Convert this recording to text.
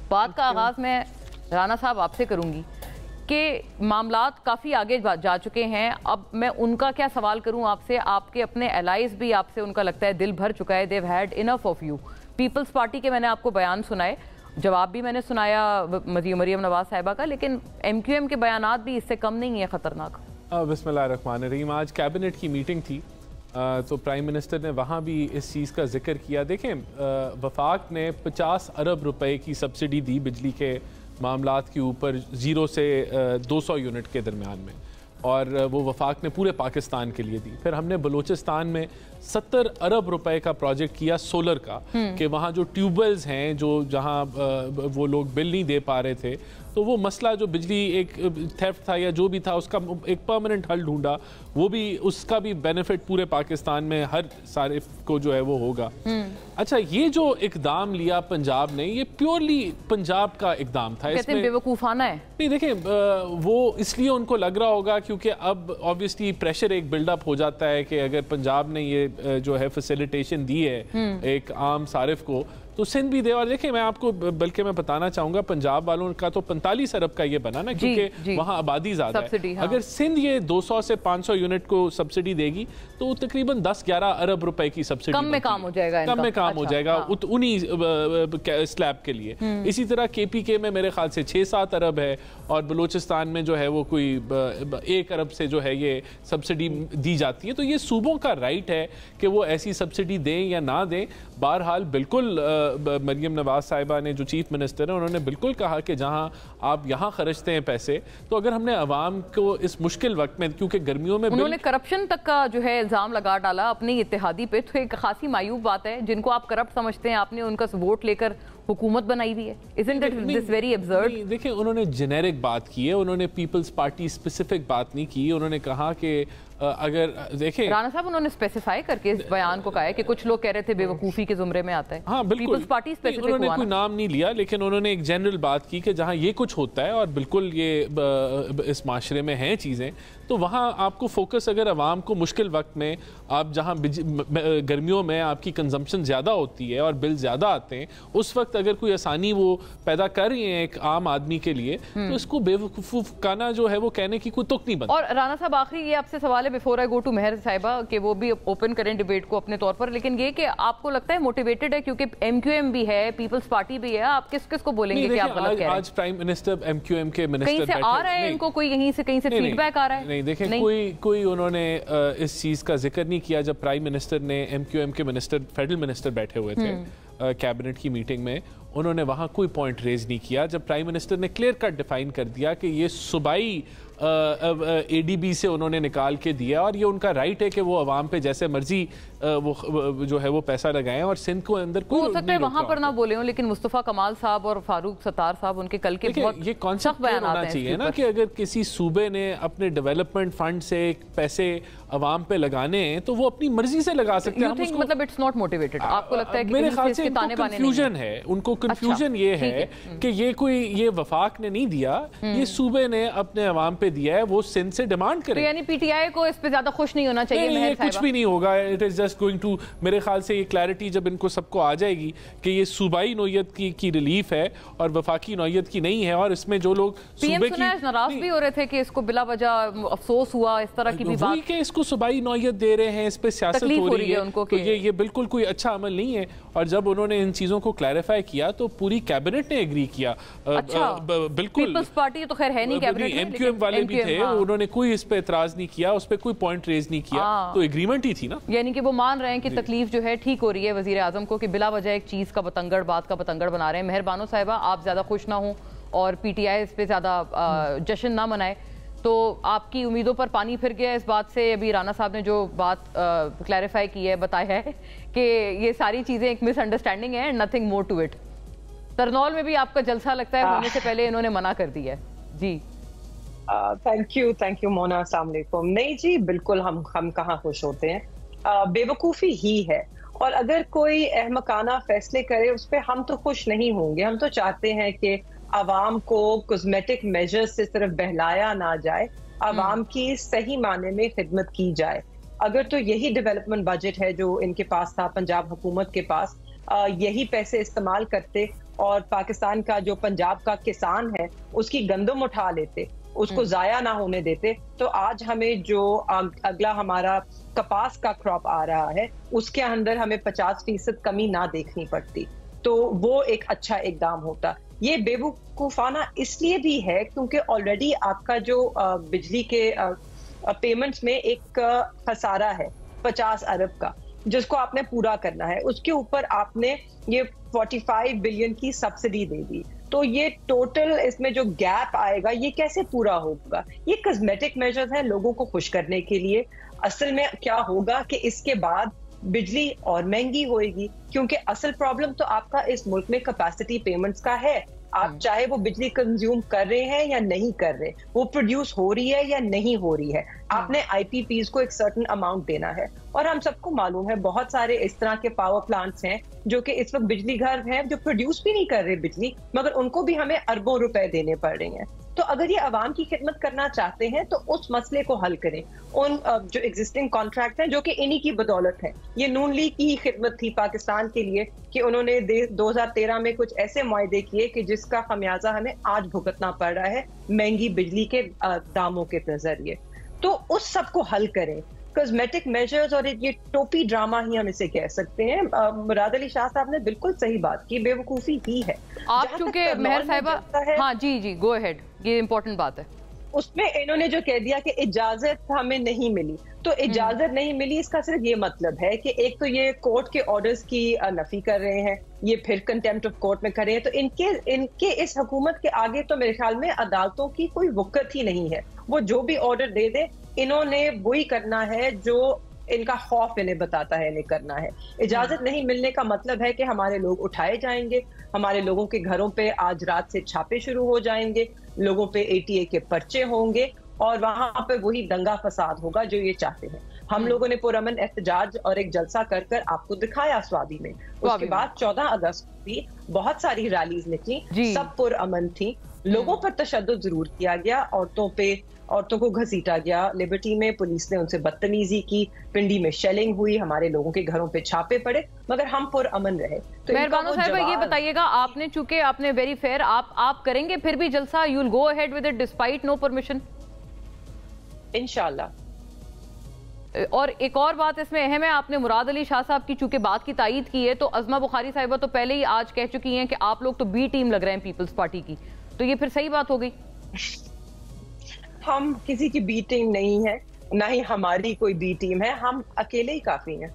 بات کا آغاز میں رانا صاحب آپ سے کروں گی کہ معاملات کافی آگے جا چکے ہیں. اب میں ان کا کیا سوال کروں آپ سے, آپ کے اپنے الائز بھی آپ سے ان کا لگتا ہے دل بھر چکا ہے. they've had enough of you. Peoples Party کے میں نے آپ کو بیان سنائے, جواب بھی میں نے سنایا مریم نواز صاحبہ کا, لیکن ایم کیو ایم کے بیانات بھی اس سے کم نہیں ہیں خطرناک. بسم اللہ الرحمن الرحیم. آج کیبنٹ کی میٹنگ تھی تو پرائم منسٹر نے وہاں بھی اس چیز کا ذکر کیا. دیکھیں, وفاق نے 50 ارب روپے کی سبسڈی دی بجلی کے معاملات کے اوپر 0 سے 200 یونٹ کے درمیان میں, اور وہ وفاق نے پورے پاکستان کے لیے دی. پھر ہم نے بلوچستان میں 70 ارب روپے کا پروجیکٹ کیا سولر کا, کہ وہاں جو ٹیوب ویلز ہیں جو جہاں وہ لوگ بل نہیں دے پا رہے تھے, تو وہ مسئلہ جو بجلی ایک تھیفٹ تھا یا جو بھی تھا اس کا ایک پرماننٹ حل ڈھونڈا. وہ بھی اس کا بھی بینیفٹ پورے پاکستان میں ہر صارف کو جو ہے وہ ہوگا. اچھا, یہ جو اقدام لیا پنجاب نے, یہ پیورلی پنجاب کا اقدام تھا. کہتے ہیں بے وقوفانہ ہے. نہیں دیکھیں, وہ اس لیے ان کو لگ رہا ہوگا کیونکہ اب آبویسلی پریشر ایک بلڈ اپ ہو جاتا ہے کہ اگر پنجاب نے یہ جو ہے فیسیلیٹیشن دی ہے ایک عام صارف کو, تو سندھ بھی دے. اور دیکھیں, میں آپ کو بلکہ میں بتانا چاہوں گا, پنجاب والوں کا تو 45 ارب کا یہ بنا نا, کیونکہ وہاں آبادی زیادہ ہے. اگر سندھ یہ 200 سے 500 یونٹ کو سبسڈی دے گی تو تقریباً 10-11 ارب روپے کی سبسڈی کم میں کام ہو جائے گا, کم میں کام ہو جائے گا انہی سلیب کے لیے. اسی طرح کے پی کے میں میرے خیال سے 6-7 ارب ہے, اور بلوچستان میں جو ہے وہ کوئی 1 ارب سے جو ہے یہ سبسڈی دی جاتی ہے. تو یہ صوبوں کا رائٹ ہے کہ وہ ایسی سبسڈی دیں یا نہ دیں. بہرحال بالکل مریم نواز صاحبہ نے جو چیف منسٹر ہیں انہوں نے بالکل کہا کہ جہاں آپ یہاں خرچتے ہیں پیسے, تو اگر ہم نے عوام کو اس مشکل وقت میں, کیونکہ گرمیوں میں انہوں نے کرپشن تک کا جو ہے الزام لگا ڈالا اپنی اتحادی پہ, تو ایک خاصی معیوب بات ہے. جن کو آپ کرپٹ سمجھتے ہیں, آپ نے ان کا ووٹ لے کر حکومت بنائی ہوئی ہے. Isn't this very absurd? دیکھیں, انہوں نے جنیرک بات کی ہے, انہوں نے پیپلز پارٹی اسپیسیفک بات نہیں کی. انہوں نے کہا کہ اگر دیکھیں, رانا صاحب انہوں نے اسپیسیفائی کر کے اس بیان کو کہا ہے کہ کچھ لوگ کہہ رہے تھے بے وقوفی کے زمرے میں آتا ہے. ہاں بالکل, پیپلز پارٹی اسپیسیفک انہوں نے کوئی نام نہیں لیا, لیکن انہوں نے ایک جنرل بات کی کہ جہاں یہ کچھ ہوتا ہے اور بالکل یہ اس معاشرے میں ہیں چیزیں, تو وہاں آپ کو فوکس, اگر عوام کو مشکل وقت میں آپ جہاں گرمیوں میں آپ کی کنزمپشن زیادہ ہوتی ہے اور بل زیادہ آتے ہیں, اس وقت اگر کوئی آسانی وہ پیدا کر رہی ہیں ایک عام آدمی کے لیے, تو اس کو بے وقوفانہ جو ہے وہ کہنے کی کوئی تک نہیں بنتی. اور رانا صاحب آخری یہ آپ سے سوال ہے بیفور آئی گو ٹو مہر صاحبہ, کہ وہ بھی اوپن کریں ڈیبیٹ کو اپنے طور پر, لیکن یہ کہ آپ کو لگتا ہے موٹیویٹڈ ہے کیونکہ ایم کیو ایم بھی ہے, پیپلز پارٹی بھی ہے, آپ کس کس کو بولیں گے کہ آپ غلط کہہ رہے ہیں؟ آج prime minister M Q M کے منسٹر کہیں سے آ رہا ہے ان کو کوئی یہیں سے کہیں سے فیڈ بیک آ رہا ہے؟ نہیں دیکھیں, کوئی انہوں نے اس چیز کا ذکر نہیں کیا. جب پرائم منسٹر نے ایم کیو ایم کے منسٹر, فیڈرل منسٹر بیٹھے ہوئے تھے کیبنٹ کی میٹنگ میں, انہوں نے وہاں کوئی پوائنٹ ریز نہیں کیا. جب پرائم منسٹر نے کلیئر کٹ ڈیفائن کر دیا کہ یہ صوبائی اے ڈی بی سے انہوں نے نکال کے دیا, اور یہ ان کا رائٹ ہے کہ وہ عوام پہ جیسے مرضی وہ جو ہے وہ پیسہ لگائیں, اور سندھ کو اندر کوئی ہو سکتا ہے وہاں پر نہ بولے ہوں, لیکن مصطفیٰ کمال صاحب اور فاروق ستار صاحب ان کے کل کے بہت یہ کانسیپٹ ہونا چاہیے نا کہ اگر کسی صوبے نے اپنے ڈیولپمنٹ فنڈ سے پیسے عوام پہ لگانے ہیں تو وہ اپنی مرضی سے لگا سکتے ہیں. مطلب اٹس ناٹ موٹیویٹڈ, آپ کو لگتا ہے کہ میرے خیال سے کنفیوژن ہے, ان کو کنفیوژن یہ ہے کہ یہ وفاق نے نہیں دیا, یہ صوبے نے اپنے عوام پہ دیا ہے, وہ سندھ سے ڈیمانڈ کرے. یعنی پی ٹی آئی کو اس پہ زیادہ خوش نہیں ہونا چاہیے. یہ کچھ بھی نہیں ہوگا, it is just going to, میرے خیال سے یہ کلیئرٹی جب ان کو سب کو آ جائے گی کہ یہ صوبائی نوعیت کی ریلیف ہے اور وفاقی نوعیت کی نہیں ہے, اور اس میں جو لوگ صوبے کی ناراض بھی ہو رہے تھے کہ اس کو بلا وجہ افسوس ہوا, اس طرح کی بھی بات کہ اس کو صوبائی نوعیت دے رہے ہیں, اس پہ سیاست ہو رہی ہے ان کو, کہ یہ بالکل کوئی اچھا عمل نہیں ہے. اور جب انہوں نے ان چیزوں کو کلیریفائی کیا تو پوری کیبنٹ نے ایگری کیا. بالکل, پیپلز پارٹی تو خیر ہے نہیں کیبنٹ میں, ایم کیو ایم والے بھی تھے, انہوں نے کوئی اس پہ اعتراض نہیں کیا, اس پہ کوئی پوائنٹ ریز نہیں کیا, تو ایگریمنٹ ہی تھی نا. یعنی کہ وہ مان رہے ہیں کہ تکلیف جو ہے ٹھیک ہو رہی ہے وزیر اعظم کو, کہ بلا وجہ ایک چیز کا بتنگڑ, بات کا بتنگڑ بنا رہے ہیں. مہر بانو صاحبہ, آپ زیادہ خوش نہ ہوں اور پی ٹی آئی اس پہ زیادہ جشن نہ منائے, تو آپ کی امیدوں پر پانی پھر گیا اس بات سے. ابھی رانا صاحب نے جو بات کلیریفائی کی ہے, بتایا ہے کہ یہ ساری چیزیں ایک مس انڈرسٹینڈنگ ہے, نتھنگ مور ٹو اٹ. ترنول میں بھی آپ کا جلسہ لگتا ہے ہونے سے پہلے انہوں نے منع کر دیا ہے. جی تھینک یو مونا, السلام علیکم. نہیں جی, بالکل ہم کہاں خوش ہوتے ہیں, بے وقوفی ہی ہے. اور اگر کوئی احمقانہ فیصلے کرے اس پہ ہم تو خوش نہیں ہوں گے. ہم تو چاہتے ہیں کہ عوام کو کازمیٹک میجر سے صرف بہلایا نہ جائے, عوام کی صحیح معنی میں خدمت کی جائے. اگر تو یہی ڈیولپمنٹ بجٹ ہے جو ان کے پاس تھا, پنجاب حکومت کے پاس, یہی پیسے استعمال کرتے اور پاکستان کا جو پنجاب کا کسان ہے اس کی گندم اٹھا لیتے, اس کو ضائع نہ ہونے دیتے, تو آج ہمیں جو اگلا ہمارا کپاس کا کراپ آ رہا ہے اس کے اندر ہمیں 50% کمی نہ دیکھنی پڑتی. تو وہ ایک اچھا اقدام ہوتا. یہ بے وقوفانہ اس لیے بھی ہے کیونکہ آلریڈی آپ کا جو بجلی کے پیمنٹس میں ایک خسارہ ہے 50 ارب کا, جس کو آپ نے پورا کرنا ہے. اس کے اوپر آپ نے یہ 45 بلین کی سبسڈی دے دی, تو یہ ٹوٹل اس میں جو گیپ آئے گا یہ کیسے پورا ہوگا؟ یہ کاسمیٹک میجرز ہیں لوگوں کو خوش کرنے کے لیے. اصل میں کیا ہوگا کہ اس کے بعد بجلی اور مہنگی ہوئے گی, کیونکہ اصل پرابلم تو آپ کا اس ملک میں کیپیسٹی پیمنٹس کا ہے. آپ چاہے وہ بجلی کنزیوم کر رہے ہیں یا نہیں کر رہے, وہ پروڈیوس ہو رہی ہے یا نہیں ہو رہی ہے, آپ نے آئی پی پیز کو ایک سرٹن اماؤنٹ دینا ہے. اور ہم سب کو معلوم ہے بہت سارے اس طرح کے پاور پلانٹس ہیں جو کہ اس وقت بجلی گھر ہیں جو پروڈیوس بھی نہیں کر رہے بجلی, مگر ان کو بھی ہمیں اربوں روپے دینے پڑ رہے ہیں. تو اگر یہ عوام کی خدمت کرنا چاہتے ہیں تو اس مسئلے کو حل کریں. ان جو ایگزسٹنگ کانٹریکٹ ہیں جو کہ انہی کی بدولت ہے, یہ نون لیگ کی خدمت تھی پاکستان کے لیے کہ انہوں نے 2013 میں کچھ ایسے معاہدے کیے کہ جس کا خمیازہ ہمیں آج بھگتنا پڑ رہا ہے مہنگی بجلی کے داموں کے ذریعے. تو اس سب کو حل کریں. کاسمیٹک میجرز اور یہ ٹوپی ڈراما ہی ہم اسے کہہ سکتے ہیں. مراد علی شاہ صاحب نے بالکل صحیح بات کی, بے وقوفی ہی ہے. آپ چونکہ مہر صاحبہ, ہاں جی گو اہیڈ, یہ امپورٹنٹ بات ہے. اس میں انہوں نے جو کہہ دیا کہ اجازت ہمیں نہیں ملی, تو اجازت نہیں ملی اس کا صرف یہ مطلب ہے کہ ایک تو یہ کورٹ کے آرڈرز کی نفی کر رہے ہیں, یہ پھر کنٹیمپٹ آف کورٹ میں کر رہے ہیں. تو ان کے اس حکومت کے آگے تو میرے خیال میں عدالتوں کی کوئی وقت ہی نہیں ہے. وہ جو بھی آرڈر دے دے انہوں نے وہی کرنا ہے جو ان کا خوف انہیں بتاتا ہے انہیں کرنا ہے. اجازت نہیں ملنے کا مطلب ہے کہ ہمارے لوگ اٹھائے جائیں گے, ہمارے لوگوں کے گھروں پہ آج رات سے چھاپے شروع ہو جائیں گے, لوگوں پہ ATA کے پرچے ہوں گے, اور وہاں پہ وہی دنگا فساد ہوگا جو یہ چاہتے ہیں. ہم لوگوں نے پرامن احتجاج اور ایک جلسہ کر کر آپ کو دکھایا سوادی میں. اس کے بعد 14 اگست کو بھی بہت ساری ریلیز نکلی, سب پرامن تھی. لوگوں پر تشدد ضرور کیا گیا, عورتوں کو گھسیٹا گیا, لبرٹی میں پولیس نے ان سے بدتمیزی کی, پنڈی میں شیلنگ ہوئی, ہمارے لوگوں کے گھروں پہ چھاپے پڑے, مگر ہم پرامن رہے. مہربانو صاحبہ یہ بتائیے گا, آپ نے چونکہ آپ نے ویری فیئر, آپ کریں گے پھر بھی جلسہ, you will go ahead with it despite no permission? انشاءاللہ. اور ایک اور بات اس میں اہم ہے, آپ نے مراد علی شاہ صاحب کی چونکہ بات کی تائید کی ہے, تو عظمہ بخاری صاحبہ تو پہلے ہی آج کہہ چکی ہیں کہ آپ لوگ تو بی ٹیم لگ رہے ہیں پیپلز پارٹی کی, تو یہ پھر صحیح بات ہو گئی؟ ہم کسی کی بی ٹیم نہیں ہے, نہ ہی ہماری کوئی بی ٹیم ہے, ہم اکیلے ہی کافی ہیں.